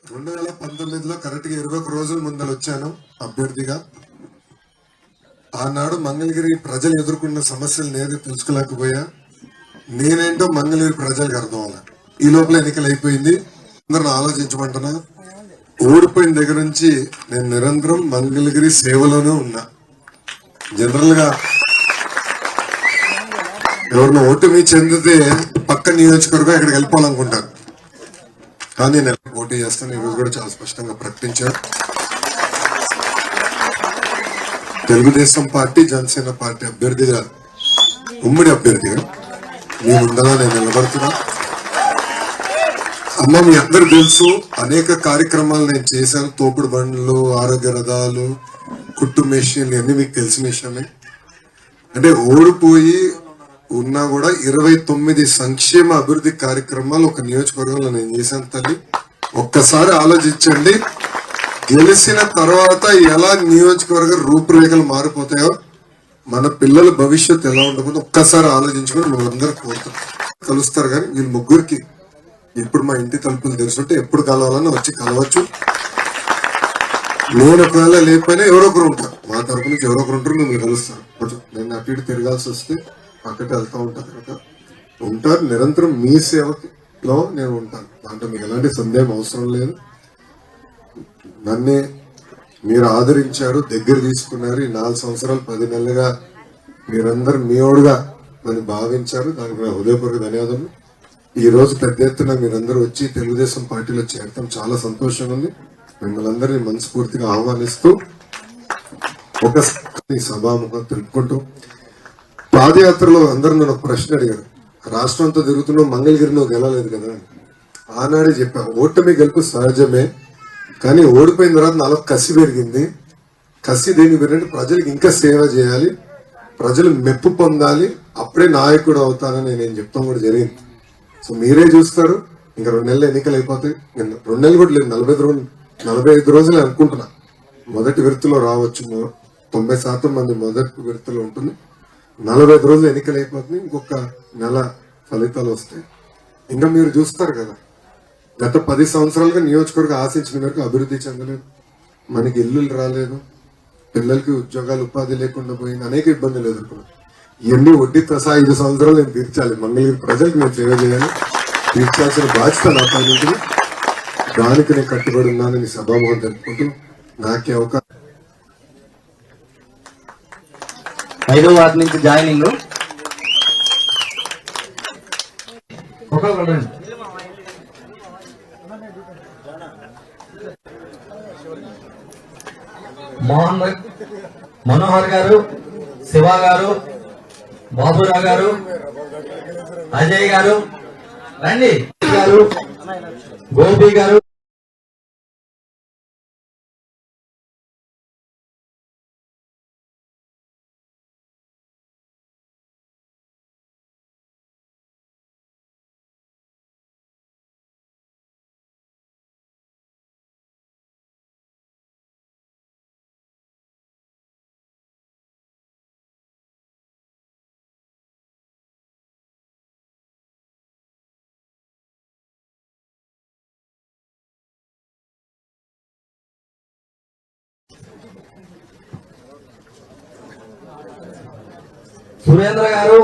2019లో correct గా 21 రోజుల ముందర వచ్చాను అభ్యర్థిగా. ఆనాడు మంగళగిరి ప్రజలు ఎదుర్కొన్న సమస్యలు నేనే తెలుసుకోలేకపోయా. నేనేంటో మంగళగిరి ప్రజలకు అర్థం అవ్వాలి. ఈ లోపల ఎన్నికలు అయిపోయింది. అందరిని ఆలోచించమంటున్నా. ఓడిపోయిన దగ్గర నుంచి నేను నిరంతరం మంగళగిరి సేవలోనే ఉన్నా. జనరల్ గా ఎవరిని ఓటమి చెందితే పక్క నియోజకవర్గం ఎక్కడికి వెళ్ళిపోవాలనుకుంటారు. కానీ నేను పోటీ చేస్తాను. ఈరోజు కూడా చాలా స్పష్టంగా ప్రకటించారు. తెలుగుదేశం పార్టీ జనసేన పార్టీ అభ్యర్థిగా, ఉమ్మడి అభ్యర్థిగా మీ ముందర నేను నిలబడుతున్నా. అమ్మ, మీ అందరు తెలుసు, అనేక కార్యక్రమాలు నేను చేశాను. తోపుడు బండ్లు, ఆరోగ్య రథాలు, కుట్టు మెషిన్లు అన్ని మీకు తెలిసిన విషయమే. అంటే ఓడిపోయి ఉన్నా కూడా 29 సంక్షేమ అభివృద్ధి కార్యక్రమాలు ఒక నియోజకవర్గంలో నేను చేశాను. తల్లి, ఒక్కసారి ఆలోచించండి. గెలిచిన తర్వాత ఎలా నియోజకవర్గ రూపురేఖలు మారిపోతాయో, మన పిల్లల భవిష్యత్తు ఎలా ఉండబోతుందో ఒక్కసారి ఆలోచించుకొని మీరందరూ కోరుతారు. కలుస్తారు. కానీ వీళ్ళు ముగ్గురికి ఇప్పుడు మా ఇంటి తలుపులు తెలుసుంటే ఎప్పుడు కలవాలని వచ్చి కలవచ్చు. నేను ఒకవేళ లేకపోయినా ఎవరో ఒకరు ఉంటారు, మా తరపు నుంచి ఎవరో ఒకరు ఉంటారు, మిమ్మల్ని కలుస్తారు. కొంచెం నేను అటు ఇటు తిరగాల్సి వస్తే అక్కడికి వెళ్తా ఉంటారు. నిరంతరం మీ సేవలో నేను ఉంటాను. దాంట్లో మీకు ఎలాంటి సందేహం అవసరం లేదు. నన్నే మీరు ఆదరించారు, దగ్గర తీసుకున్నారు. ఈ 4 సంవత్సరాలు 10 నెలలుగా మీరందరూ మీోడుగా నన్ను భావించారు. దానికి నా హృదయపూర్వక ధన్యవాదాలు. ఈ రోజు పెద్ద ఎత్తున మీరందరూ వచ్చి తెలుగుదేశం పార్టీలో చేరటం చాలా సంతోషంగా ఉంది. మిమ్మల్ని అందరినీ మనస్ఫూర్తిగా ఆహ్వానిస్తూ ఒక సభాముఖం తెలుపుకుంటూ, పాదయాత్రలో అందరూ నన్ను ఒక ప్రశ్న అడిగారు. రాష్ట్రంతో తిరుగుతున్నావు, మంగళగిరి నువ్వు గెలలేదు కదా. ఆనాడే చెప్పా, ఓటమి గెలుపు సహజమే, కానీ ఓడిపోయిన తర్వాత నాలో కసి పెరిగింది. కసి దేని పెరిగింది, ప్రజలకు ఇంకా సేవ చేయాలి, ప్రజలు మెప్పు పొందాలి, అప్పుడే నాయకుడు అవుతానని నేను చెప్తాం కూడా జరిగింది. సో మీరే చూస్తారు. ఇంకా 2 నెలలు ఎన్నికలు అయిపోతాయి. 2 నెలలు కూడా లేదు, 45 రోజులే అనుకుంటున్నా. మొదటి విడతలో రావచ్చు. 90% మంది మొదటి విడతలో ఉంటుంది. 45 రోజులు ఎన్నికలు అయిపోతుంది. ఇంకొక నెల ఫలితాలు వస్తాయి. ఇంకా మీరు చూస్తారు కదా, గత 10 సంవత్సరాలుగా నియోజకవర్గం ఆశించిన మేరకు అభివృద్ధి చెందలేదు. మనకి ఇల్లులు రాలేదు, పిల్లలకి ఉద్యోగాలు, ఉపాధి లేకుండా పోయింది, అనేక ఇబ్బందులు ఎదుర్కొన్నాం. ఇవన్నీ వడ్డీతో సహా 5 సంవత్సరాలు నేను తీర్చాలి. మంగళగిరి ప్రజలకు నేను సేవ చేయాలి, తీర్చాల్సిన బాధ్యత నా పై నుంచి. దానికి నేను కట్టుబడి ఉన్నానని సభాముఖం తెలుపుకుంటూ నాకే అవకాశం. 5వ వార్డు నుంచి జాయినింగ్ మనోహర్ గారు, శివ గారు, బాబురావు గారు, అజయ్ గారు, రండి గారు, గోపి గారు, సురేంద్ర గారు,